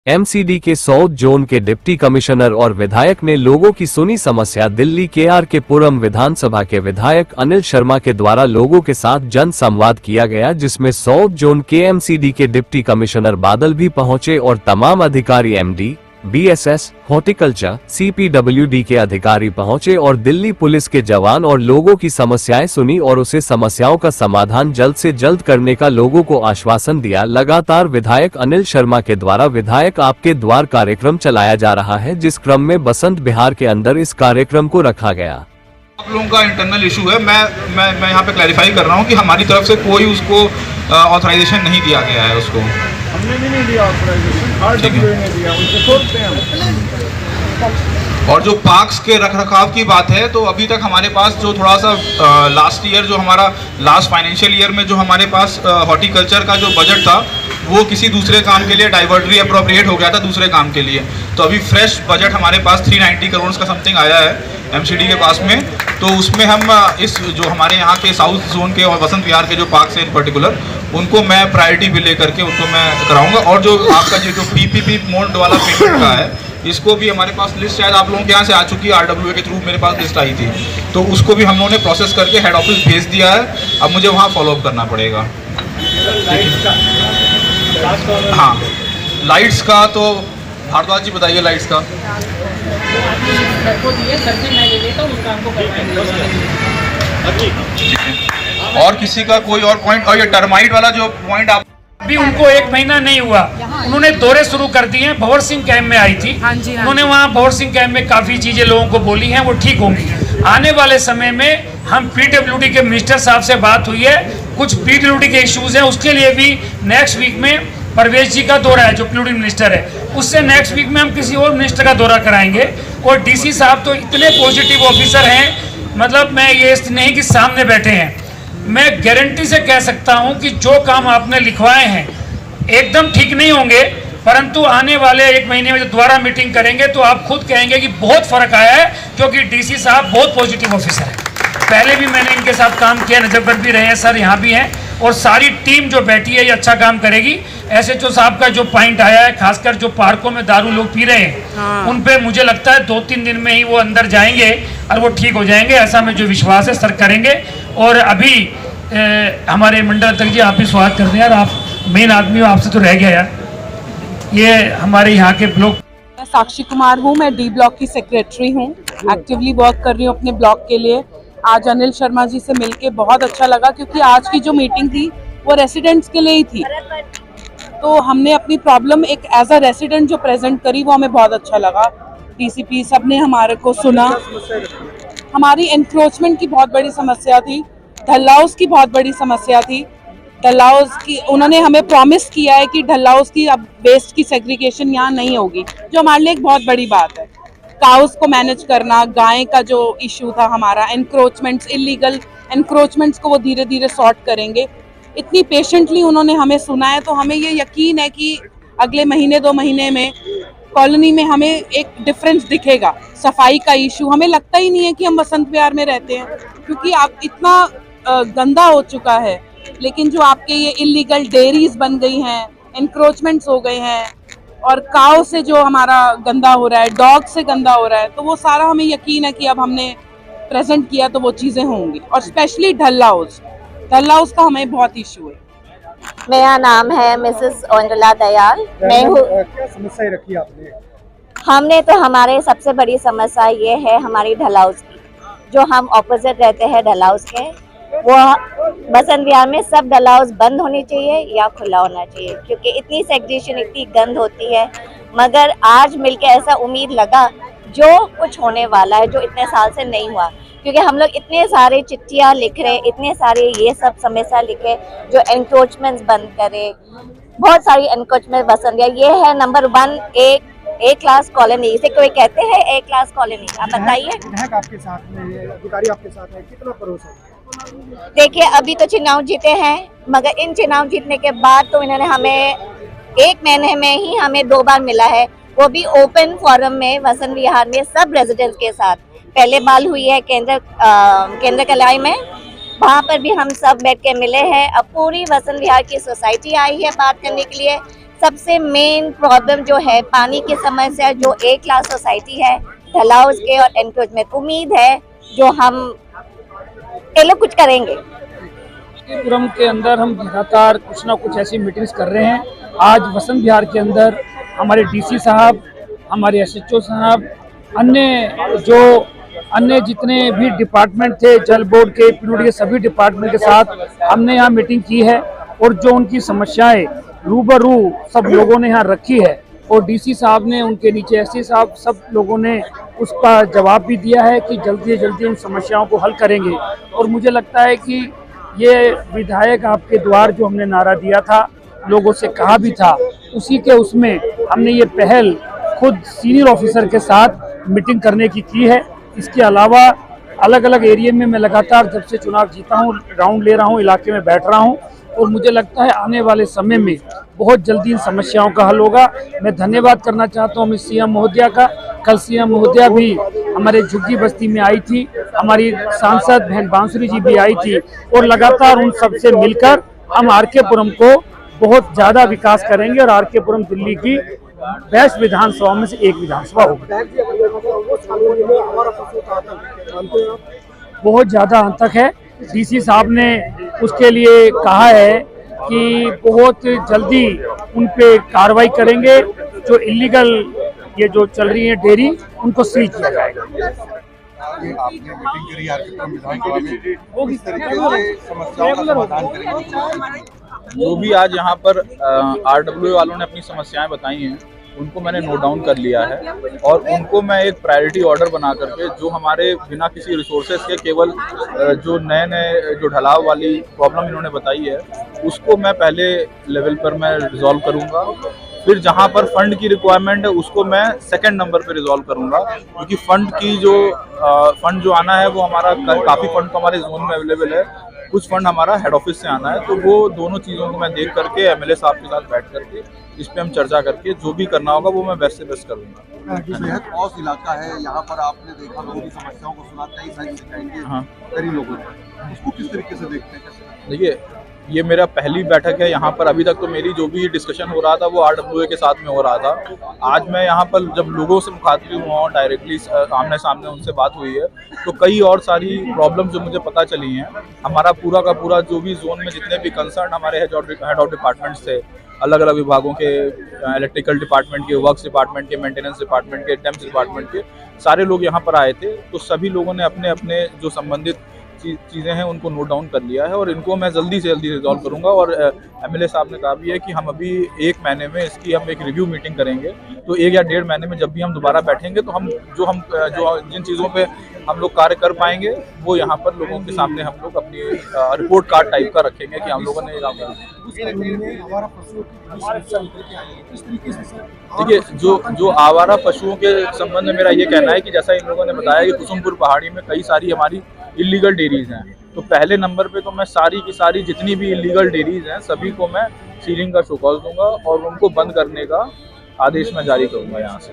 MCD के south zone के deputy commissioner और विधायक ने लोगों की सुनी समस्या। दिल्ली के पुरम विधानसभा के विधायक अनिल शर्मा के द्वारा लोगों के साथ जन संवाद किया गया, जिसमें साउथ जोन के एमसीडी के डिप्टी कमिश्नर बादल भी पहुंचे और तमाम अधिकारी एमडी, बीएसएस, हॉर्टिकल्चर, सीपीडब्ल्यूडी के अधिकारी पहुंचे और दिल्ली पुलिस के जवान और लोगों की समस्याएं सुनी और उसे समस्याओं का समाधान जल्द से जल्द करने का लोगों को आश्वासन दिया। लगातार विधायक अनिल शर्मा के द्वारा विधायक आपके द्वार कार्यक्रम चलाया जा रहा है, जिस क्रम में बसंत विहार के अंदर इस कार्यक्रम को रखा गया। आप लोगों का इंटरनल इशू है। मैं यहाँ पे क्लैरिफाई कर रहा हूँ कि हमारी तरफ से कोई उसको ऑथराइजेशन नहीं दिया गया है। उसको हमने भी नहीं दिया ऑथराइजेशन, आरडब्ल्यूए ने दिया, उनसे खोलते हैं हम। और जो पार्क्स के रखरखाव की बात है, तो अभी तक हमारे पास जो थोड़ा सा लास्ट ईयर, जो हमारा लास्ट फाइनेंशियल ईयर में जो हमारे पास हॉर्टिकल्चर का जो बजट था, वो किसी दूसरे काम के लिए डाइवर्टरी अप्रोप्रिएट हो गया था दूसरे काम के लिए। तो अभी फ्रेश बजट हमारे पास 390 करोड़ का समथिंग आया है एमसीडी के पास में। तो उसमें हम इस जो हमारे यहाँ के साउथ जोन के और बसंत विहार के जो पार्क्स हैं इन पर्टिकुलर, उनको मैं प्रायोरिटी भी लेकर के उनको मैं कराऊंगा। और जो आपका जो पीपीपी मोड वाला पेमेंट का है, इसको भी हमारे पास लिस्ट शायद आप लोगों के यहाँ से आ चुकी है, आरडब्ल्यूए के थ्रू मेरे पास लिस्ट आई थी, तो उसको भी हम लोगों ने प्रोसेस करके हेड ऑफिस भेज दिया है। अब मुझे वहाँ फॉलोअप करना पड़ेगा। हाँ, लाइट्स का तो भारद्वाज जी बताइए। लाइट्स का और किसी का कोई और पॉइंट? और ये टर्माइट वाला जो पॉइंट आप अभी उनको 1 महीना नहीं हुआ, उन्होंने दौरे शुरू कर दिए हैं। भंवर सिंह कैंप में आई थी, उन्होंने वहाँ भंवर सिंह कैंप में काफ़ी चीज़ें लोगों को बोली हैं, वो ठीक होंगी। आने वाले समय में हम पीडब्ल्यूडी के मिनिस्टर साहब से बात हुई है, कुछ पीडब्ल्यूडी के इश्यूज हैं, उसके लिए भी नेक्स्ट वीक में परवेश जी का दौरा है, जो पीडब्ल्यूडी मिनिस्टर है, उससे नेक्स्ट वीक में हम किसी और मिनिस्टर का दौरा कराएंगे। और डीसी साहब तो इतने पॉजिटिव ऑफिसर हैं, मतलब मैं ये नहीं कि सामने बैठे हैं, मैं गारंटी से कह सकता हूं कि जो काम आपने लिखवाए हैं एकदम ठीक नहीं होंगे, परंतु आने वाले 1 महीने में जो दोबारा मीटिंग करेंगे तो आप खुद कहेंगे कि बहुत फर्क आया है, क्योंकि डीसी साहब बहुत पॉजिटिव ऑफिसर है। पहले भी मैंने इनके साथ काम किया, नजफगढ़ भी रहे हैं सर, यहाँ भी हैं, और सारी टीम जो बैठी है ये अच्छा काम करेगी। एसएचओ साहब का जो पॉइंट आया है, खासकर जो पार्कों में दारू लोग पी रहे हैं, उन पे मुझे लगता है 2-3 दिन में ही वो अंदर जाएंगे और वो ठीक हो जाएंगे, ऐसा मैं जो विश्वास है सर करेंगे। और अभी हमारे मंडल अध्यक्ष जी, आप भी स्वागत करते हैं यार, आप मेन आदमी हो, आपसे तो रह गया यार। ये हमारे यहाँ के ब्लॉक, मैं साक्षी कुमार हूँ, मैं डी ब्लॉक की सेक्रेटरी हूँ, एक्टिवली वर्क कर रही हूँ अपने ब्लॉक के लिए। आज अनिल शर्मा जी से मिलके बहुत अच्छा लगा, क्योंकि आज की जो मीटिंग थी वो रेसिडेंट्स के लिए ही थी, तो हमने अपनी प्रॉब्लम एक एज अ रेसिडेंट जो प्रेजेंट करी, वो हमें बहुत अच्छा लगा। डीसीपी सब ने हमारे को सुना। हमारी एनक्रोचमेंट की बहुत बड़ी समस्या थी, डल हाउस की बहुत बड़ी समस्या थी। डल हाउस की उन्होंने हमें प्रॉमिस किया है कि डल हाउस की अब वेस्ट की सेग्रीगेशन यहाँ नहीं होगी, जो हमारे लिए एक बहुत बड़ी बात है। काउस को मैनेज करना, गाय का जो इशू था हमारा, एनक्रोचमेंट्स, इलीगल एनक्रोचमेंट्स को वो धीरे धीरे सॉर्ट करेंगे। इतनी पेशेंटली उन्होंने हमें सुना है, तो हमें ये यकीन है कि अगले महीने 2 महीने में कॉलोनी में हमें एक डिफरेंस दिखेगा। सफाई का इशू, हमें लगता ही नहीं है कि हम बसंत विहार में रहते हैं, क्योंकि आप इतना गंदा हो चुका है। लेकिन जो आपके ये इलीगल डेयरीज बन गई हैं, एनक्रोचमेंट्स हो गए हैं, और काव से जो हमारा गंदा हो रहा है, डॉग से गंदा हो रहा है, तो वो सारा हमें यकीन है कि अब हमने प्रेजेंट किया तो वो चीज़ें होंगी। और स्पेशली डल हाउस का हमें बहुत इशू है। मेरा नाम है मिसेस ओंडला दयाल। मैं हूँ। क्या समस्या रखी आपने? हमने तो हमारे सबसे बड़ी समस्या ये है हमारी डल हाउस की, जो हम ऑपोजिट रहते हैं डल हाउस के, वो बसंत विहार में सब डल हाउस बंद होनी चाहिए या खुला होना चाहिए, क्योंकि इतनी सेग्रीगेशन, इतनी गंद होती है। मगर आज मिलके ऐसा उम्मीद लगा जो कुछ होने वाला है, जो इतने साल से नहीं हुआ, क्योंकि हम लोग इतने सारे चिट्ठियाँ लिख रहे, इतने सारे ये सब समस्या लिखे, जो एनक्रोचमेंट्स बंद करे, बहुत सारी एनक्रोचमेंट बसंत विहार ये है नंबर 1 ए क्लास कॉलोनी, इसे कोई कहते हैं ए क्लास कॉलोनी। आप बताइए, आपके साथ में अधिकारी आपके साथ है, कितना भरोसा है? देखिए अभी तो चुनाव जीते हैं, मगर इन चुनाव जीतने के बाद तो इन्होंने हमें 1 महीने में ही हमें 2 बार मिला है, वो भी ओपन फोरम में बसंत विहार में सब रेजिडेंट्स के साथ। पहले बाल हुई है केंद्र कलाई में, वहाँ पर भी हम सब बैठ के मिले हैं। अब पूरी बसंत विहार की सोसाइटी आई है बात करने के लिए, सबसे मेन प्रॉब्लम जो है पानी की समस्या, जो ए क्लास सोसाइटी है ढलाउस के और एनक्रोचमेंट, उम्मीद है जो हम ये लोग कुछ करेंगे। पुरम के अंदर हम लगातार कुछ ना कुछ ऐसी मीटिंग्स कर रहे हैं। आज वसंत विहार के अंदर हमारे डीसी साहब, हमारे एसएचओ साहब, अन्य जितने भी डिपार्टमेंट थे, जल बोर्ड के, पीडब्ल्यूडी के सभी डिपार्टमेंट के साथ हमने यहाँ मीटिंग की है और जो उनकी समस्याएं रूबरू सब लोगों ने यहाँ रखी है और डीसी साहब ने, उनके नीचे एससी साहब, सब लोगों ने उसका जवाब भी दिया है कि जल्दी से जल्दी उन समस्याओं को हल करेंगे। और मुझे लगता है कि ये विधायक आपके द्वार जो हमने नारा दिया था, लोगों से कहा भी था, उसी के उसमें हमने ये पहल खुद सीनियर ऑफिसर के साथ मीटिंग करने की है। इसके अलावा अलग अलग एरिया में मैं लगातार जब से चुनाव जीता हूँ राउंड ले रहा हूँ, इलाके में बैठ रहा हूँ और मुझे लगता है आने वाले समय में बहुत जल्दी इन समस्याओं का हल होगा। मैं धन्यवाद करना चाहता हूँ सीएम महोदया का। कल सीएम महोदया भी हमारे झुग्गी बस्ती में आई थी, हमारी सांसद बहन बांसुरी जी भी आई थी और लगातार उन सबसे मिलकर हम आर.के. पुरम को बहुत ज़्यादा विकास करेंगे और आर.के. पुरम दिल्ली की बेस्ट विधानसभा में से एक विधानसभा होगी। बहुत ज़्यादा आतंक है। डीसी साहब ने उसके लिए कहा है कि बहुत जल्दी उन पे कार्रवाई करेंगे। जो इलीगल ये जो चल रही है डेयरी, उनको सील किया जाएगा। आपने मीटिंग करी आर.के. पुरम विधानसभा में, किस तरीके से समस्याओं का समाधान करेंगे? जो भी आज यहाँ पर RWA वालों ने अपनी समस्याएं बताई हैं, उनको मैंने नोट डाउन कर लिया है और उनको मैं एक प्रायोरिटी ऑर्डर बना करके, जो हमारे बिना किसी रिसोर्सेज के केवल जो नए जो ढलाव वाली प्रॉब्लम इन्होंने बताई है, उसको मैं पहले लेवल पर मैं रिजॉल्व करूँगा। फिर जहाँ पर फंड की रिक्वायरमेंट है उसको मैं सेकंड नंबर पे रिजॉल्व करूँगा, क्योंकि फंड जो आना है वो हमारा काफ़ी फंड तो हमारे जोन में अवेलेबल है, कुछ फंड हमारा हेड ऑफिस से आना है। तो वो दोनों चीज़ों को मैं देख करके एमएलए साहब के साथ बैठ करके इस पे हम चर्चा करके जो भी करना होगा वो मैं बेस्ट से बेस्ट करूँगा। बेहद पॉज इलाका है, यहाँ पर आपने देखा लोगों की समस्याओं को सुना, कई सारी शिकायतें हाँ, कई लोगों ने, उसको किस तरीके से देखते हैं? देखिए, ये मेरा पहली बैठक है यहाँ पर। अभी तक तो मेरी जो भी डिस्कशन हो रहा था वो RWA के साथ में हो रहा था। आज मैं यहाँ पर जब लोगों से मुखातिब हुआ हूँ, डायरेक्टली आमने सामने उनसे बात हुई है, तो कई और सारी प्रॉब्लम जो मुझे पता चली हैं। हमारा पूरा का पूरा जो भी जोन में जितने भी कंसर्न हमारे हेड ऑफ डिपार्टमेंट्स थे, अलग अलग विभागों के, इलेक्ट्रिकल डिपार्टमेंट के, वर्क्स डिपार्टमेंट के, मेंटेनेंस डिपार्टमेंट के, डेम्स डिपार्टमेंट के, सारे लोग यहाँ पर आए थे। तो सभी लोगों ने अपने अपने जो संबंधित चीज़ें हैं उनको नोट डाउन कर लिया है और इनको मैं जल्दी से जल्दी रिजॉल्व करूंगा। और एमएलए साहब ने कहा भी है कि हम अभी 1 महीने में इसकी हम एक रिव्यू मीटिंग करेंगे। तो 1 या 1.5 महीने में जब भी हम दोबारा बैठेंगे तो हम जो जिन चीज़ों पे हम लोग कार्य कर पाएंगे वो यहाँ पर लोगों के सामने हम लोग अपनी रिपोर्ट कार्ड टाइप का रखेंगे कि हम लोगों ने ये काम किया। देखिए, जो आवारा पशुओं के संबंध में मेरा ये कहना है कि जैसा इन लोगों ने बताया कि कुसुमपुर पहाड़ी में कई सारी हमारी इलीगल डेयरीज हैं, तो पहले नंबर पे तो मैं सारी की सारी जितनी भी इलीगल डेयरीज हैं सभी को मैं सीलिंग का शो कॉज दूंगा और उनको बंद करने का आदेश मैं जारी करूंगा यहाँ से।